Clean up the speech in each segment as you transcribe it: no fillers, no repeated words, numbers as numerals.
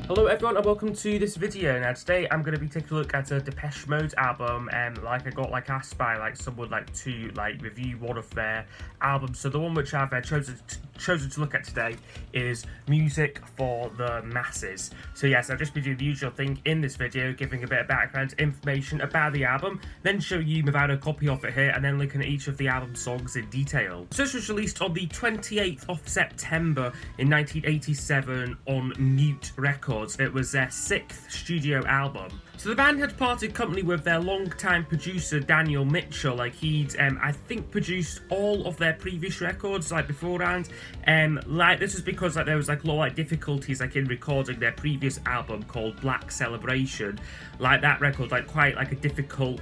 Hello everyone and welcome to this video. Now today I'm going to be taking a look at a Depeche Mode album, and I got asked by someone to review one of their albums. So the one which I've chosen to look at today is Music for the Masses. So yes, I'll just be doing the usual thing in this video, giving a bit of background information about the album, then show you without a copy of it here, and then looking at each of the album songs in detail. So this was released on the 28th of September in 1987 on Mute Records. It was their 6th studio album. So the band had parted company with their long-time producer Daniel Mitchell. He'd I think produced all of their previous records beforehand. This is because there was a lot of difficulties in recording their previous album called Black Celebration. That record quite a difficult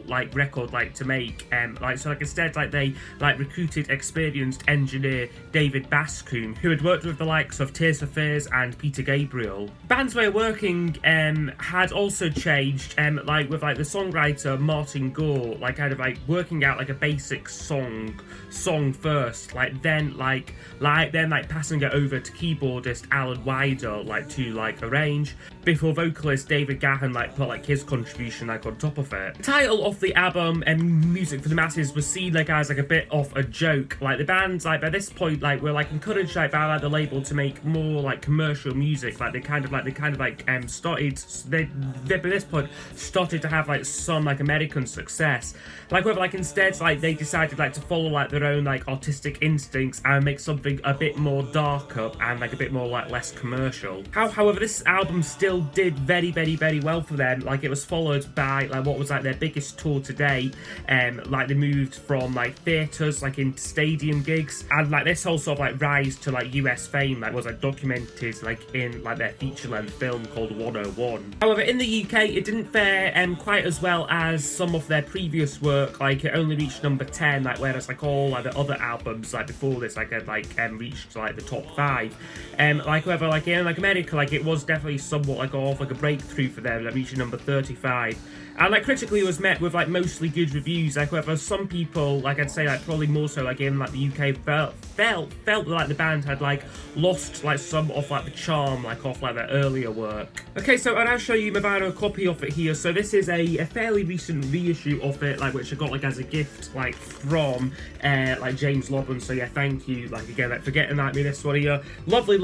record to make. Instead they recruited experienced engineer David Bascombe, who had worked with the likes of Tears for Fears and Peter Gabriel. Band's way of working had also changed with the songwriter Martin Gore working out a basic song first, then passing it over to keyboardist Alan Wider to arrange before vocalist David Gahan put his contribution on top of it. The title of the album Music for the Masses was seen as a bit of a joke. The band by this point were encouraged by the label to make more commercial music. They by this point started to have some American success. Instead they decided to follow their own artistic instincts and make something a bit more darker and a bit more less commercial. However, this album still did very, very, very well for them. It was followed by what was their biggest tour to date. They moved from theatres into stadium gigs, and this whole sort of rise to US fame was documented in their feature-length film called 101. However, in the UK it didn't fare quite as well as some of their previous work. It only reached number 10, whereas all the other albums before this had reached the top 5. However, in America, it was definitely somewhat a breakthrough for them, reaching number 35. And critically, it was met with mostly good reviews. However, some people, I'd say probably more so in the UK, felt that the band had lost some of the charm off their earlier work. Okay, so I'll now show you a copy of it here. So this is a fairly recent reissue of it, which I got as a gift from James Lobban. So yeah, thank you again for getting me this one here. Lovely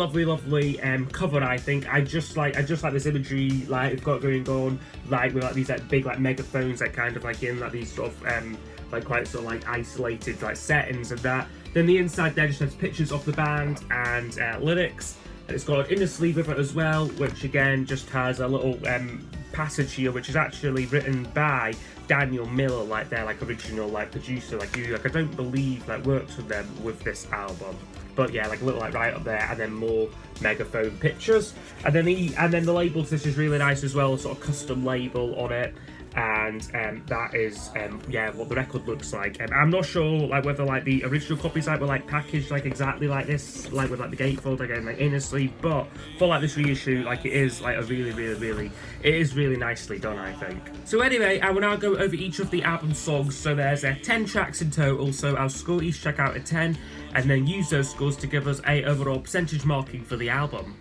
cover. I think I just like this imagery it's got going on with these big megaphones in these sort of quite sort of isolated settings and that. Then the inside there just has pictures of the band and lyrics, and it's got an inner sleeve with it as well, which again just has a little passage here which is actually written by Daniel Miller, their original producer, who I don't believe worked with them with this album. But yeah, a little right up there, and then more megaphone pictures, and then the labels. This is really nice as well, a sort of custom label on it. And that is what the record looks like. I'm not sure whether the original copies were packaged exactly like this, with the gatefold again inner sleeve, but for this reissue it is a really nicely done, I think. So anyway, I will now go over each of the album songs. So there's 10 tracks in total, so I'll score each track out of 10 and then use those scores to give us a overall percentage marking for the album.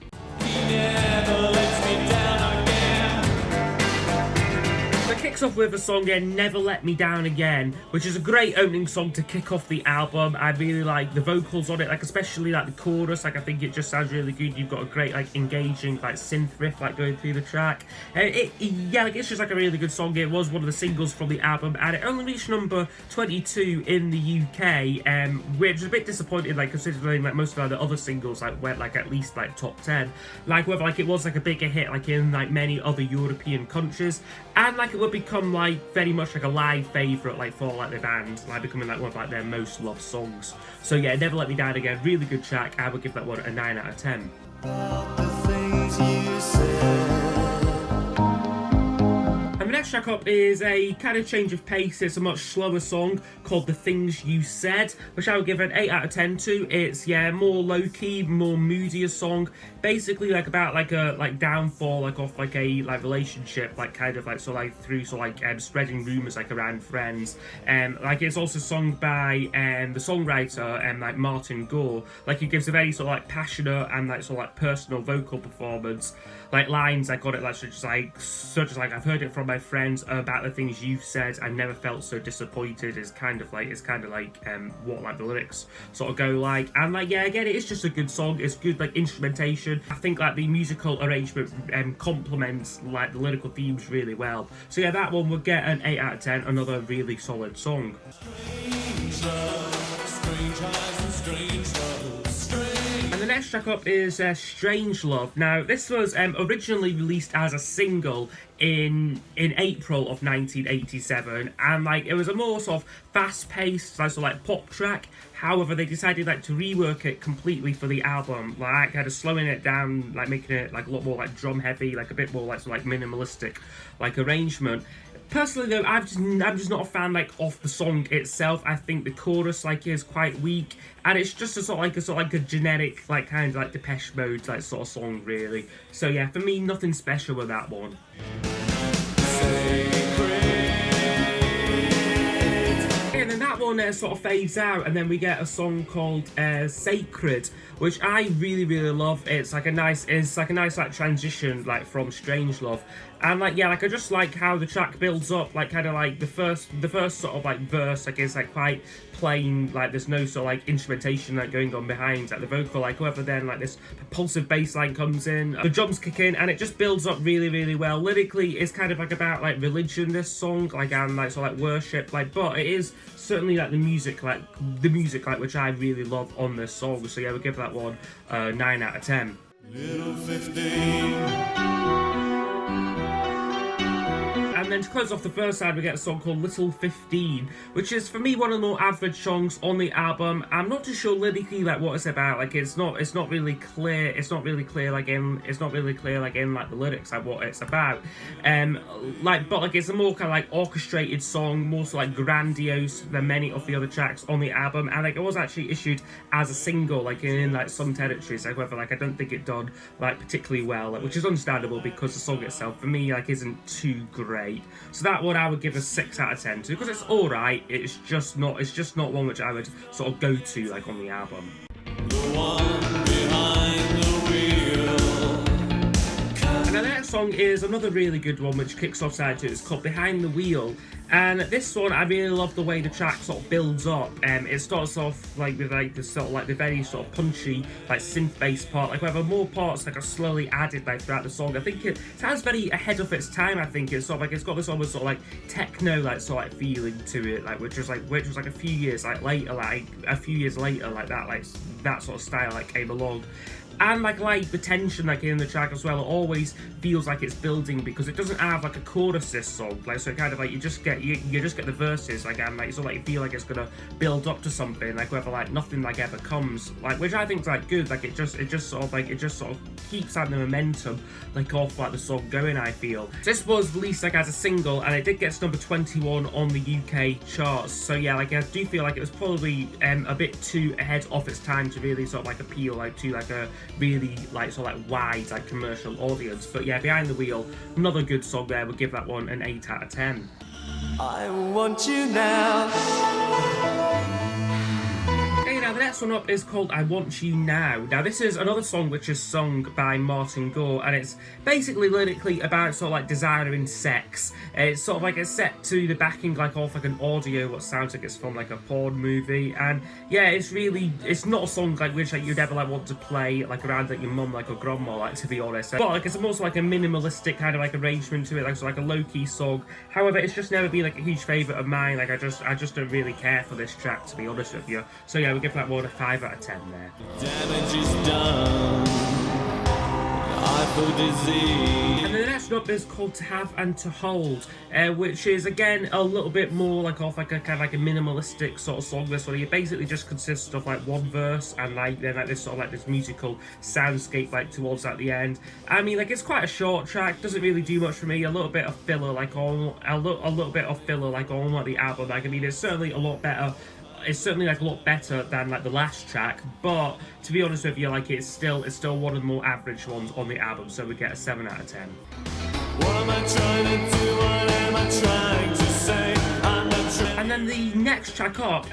Kicks off with a song Never Let Me Down Again, which is a great opening song to kick off the album. I really like the vocals on it, especially the chorus. I think it just sounds really good. You've got a great engaging synth riff going through the track. It's just a really good song. It was one of the singles from the album, and it only reached number 22 in the UK, which is a bit disappointing considering most of the other singles went at least top 10. Whether it was a bigger hit in many other European countries, and it would become very much a live favourite for the band, becoming one of their most loved songs. So yeah, Never Let Me Down Again, really good track. I would give that one a 9 out of 10. track up is a kind of change of pace. It's a much slower song called The Things You Said, which I would give an 8 out of 10 to. It's, yeah, more low-key, more moodier song. Basically, like, about, like, a, like, downfall, like, off, like, a, like, relationship, like, kind of, like, so, like, through, so, like, spreading rumours, like, around friends. Like, it's also sung by, the songwriter, like, Martin Gore. Like, he gives a very, sort of, like, passionate and, like, sort of, like, personal vocal performance. Like, lines, I got it, like, such as, like, I've heard it from my friends about the things you've said. I've never felt so disappointed. It's kind of like what, like, the lyrics sort of go like. And, like, yeah, again, it's just a good song. It's good, like, instrumentation. I think, like, the musical arrangement complements, like, the lyrical themes really well. So, yeah, that one would get an 8 out of 10. Another really solid song. And the next track up is Strange Love. Now, this was originally released as a single in April of 1987, and like it was a more sort of fast-paced, like pop track. However, they decided like to rework it completely for the album, like kind of slowing it down, like making it like a lot more like drum heavy, like a bit more like sort of like minimalistic, like arrangement. Personally though, I'm just not a fan like of the song itself. I think the chorus like is quite weak, and it's just a sort of like a generic like kind of like Depeche Mode like sort of song really. So yeah, for me, nothing special with that one. And then that one sort of fades out, and then we get a song called Sacred, which I really love. It's like a nice like transition like from Strangelove. And like yeah, like I just like how the track builds up, like kind of like the first sort of like verse like is like quite plain, like there's no sort of like instrumentation like going on behind like the vocal, like however then like this propulsive bass line comes in, the drums kick in, and it just builds up really well. Lyrically it's kind of like about like religion, this song, like and like sort of like worship, like, but it is certainly like the music like which I really love on this song. So yeah, we'll give that one 9 out of 10. Little 15. And then to close off the first side, we get a song called Little 15, which is for me one of the more average songs on the album. I'm not too sure lyrically like what it's about. Like it's not really clear. It's not really clear like in like the lyrics like what it's about. Like but like it's a more kind of like orchestrated song, more so like grandiose than many of the other tracks on the album. And like it was actually issued as a single like in like some territories. Like however, like I don't think it done like particularly well, like, which is understandable because the song itself for me like isn't too great. So that one I would give a 6 out of 10 to, because it's alright, it's just not one which I would sort of go to like on the album. The one behind the wheel. And the next song is another really good one which kicks off side 2. It's called Behind the Wheel. And this one, I really love the way the track sort of builds up. It starts off like with like the sort of like the very sort of punchy like synth bass part. Like whether more parts like are slowly added like throughout the song. I think it sounds very ahead of its time. I think it's sort of like it's got this almost sort of like techno like sort of like feeling to it, like which was like a few years later like that sort of style like came along. And like the tension like in the track as well, it always feels like it's building because it doesn't have like a chorus this song, like so kind of like you just get the verses like, and like so like you feel like it's gonna build up to something, like whether like nothing like ever comes, like, which I think is like good. Like it just sort of keeps like the momentum like off like the song going, I feel. This was released like as a single and it did get to number 21 on the UK charts. So yeah, like I do feel like it was probably a bit too ahead of its time to really sort of like appeal like to like a really like sort of like wide like commercial audience. But yeah, Behind the Wheel, another good song there. We'll give that one an 8 out of 10. I want you now. Okay, now the next one up is called I Want You Now. Now this is another song which is sung by Martin Gore, and it's basically lyrically about sort of like desiring sex. It's sort of like it's set to the backing like off like an audio what sounds like it's from like a porn movie, and yeah, it's not a song like which like you'd ever like want to play like around like your mum like or grandma, like, to be honest. But like it's also like a minimalistic kind of like arrangement to it, like so like a low-key song. However, it's just never been like a huge favourite of mine. Like I just don't really care for this track, to be honest with you. So yeah, we'll give that one a 5 out of 10 there. Damage is done. And then the next up is called To Have and To Hold, which is again a little bit more like off like a kind of like a minimalistic sort of song. This one, it basically just consists of like one verse and like then like this sort of like this musical soundscape like towards at the end. I mean, like it's quite a short track, doesn't really do much for me. A little bit of filler like on a little bit of filler like on like the album. Like I mean, it's certainly a lot better. It's certainly like a lot better than like the last track, but to be honest with you, like it's still one of the more average ones on the album, so we get a 7 out of 10. What am I trying to do? What am I trying to say? And then the next track up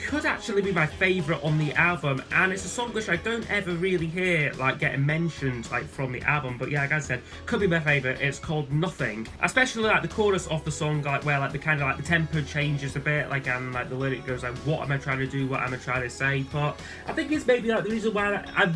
could actually be my favourite on the album, and it's a song which I don't ever really hear like getting mentioned like from the album, but yeah, like I said, could be my favourite. It's called Nothing. Especially like the chorus of the song, like where like the kind of like the tempo changes a bit, like and like the lyric goes like, what am I trying to do, what am I trying to say? But I think it's maybe like the reason why I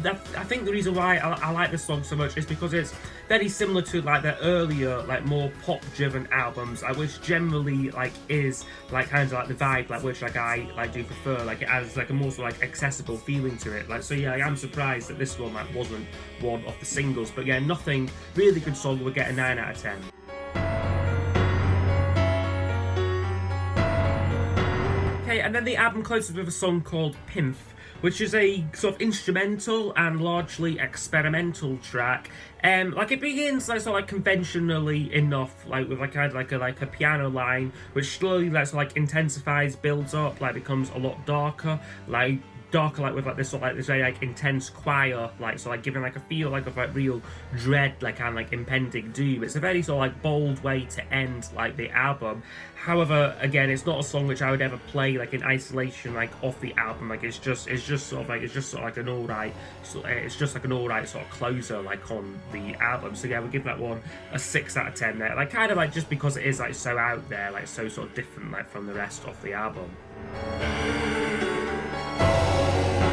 think the reason why I like this song so much is because it's very similar to like their earlier like more pop driven albums, which generally like is like kind of like the vibe like which like I like do prefer. Like it has like a more sort of like accessible feeling to it. Like so yeah, I am surprised that this one like wasn't one of the singles. But yeah, Nothing, really good song. We'll get a 9 out of 10. Okay, and then the album closes with a song called Pimp, which is a sort of instrumental and largely experimental track. Like it begins like sort of like conventionally enough, like with like kind of like a piano line, which slowly like intensifies, builds up, like becomes a lot darker, like with like this sort of like this very like intense choir, like so like giving like a feel like of like real dread, like and like impending doom. It's a very sort of like bold way to end like the album. However, again, it's not a song which I would ever play like in isolation, like off the album. Like it's just sort of like an alright, it's just like an alright sort of closer like on the album. So yeah, we'll give that one a 6 out of 10 there. Like kind of like just because it is like so out there, like so sort of different like from the rest of the album.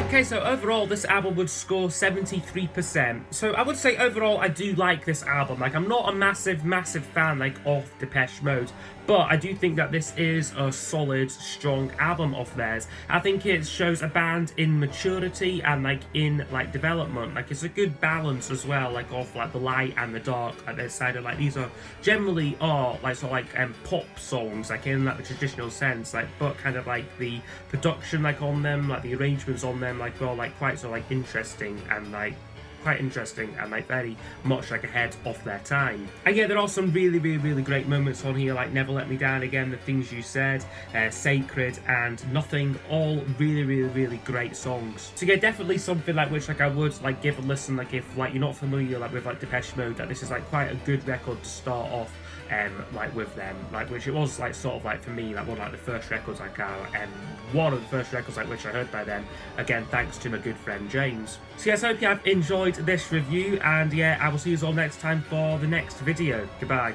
Okay, so overall, this album would score 73%. So I would say overall, I do like this album. Like, I'm not a massive fan, like, of Depeche Mode, but I do think that this is a solid, strong album of theirs. I think it shows a band in maturity and, like, in, like, development. Like, it's a good balance as well, like, of, like, the light and the dark. Like, they're decided, like, these are generally are, like, sort of, like, pop songs, like, in, like, the traditional sense, like, but kind of, like, the production, like, on them, like, the arrangements on them, like, are like quite sort of like interesting and like very much like ahead of their time. And yeah, there are some really great moments on here, like Never Let Me Down Again, The Things You Said, Sacred, and Nothing, all really great songs. So yeah, definitely something like which like I would like give a listen, like if like you're not familiar like with like Depeche Mode, that this is like quite a good record to start off like with them, like which it was like sort of like for me like one of like the first records like one of the first records like which I heard by them, again thanks to my good friend James. So yes, I hope you have enjoyed this review, and yeah, I will see you all next time for the next video. Goodbye.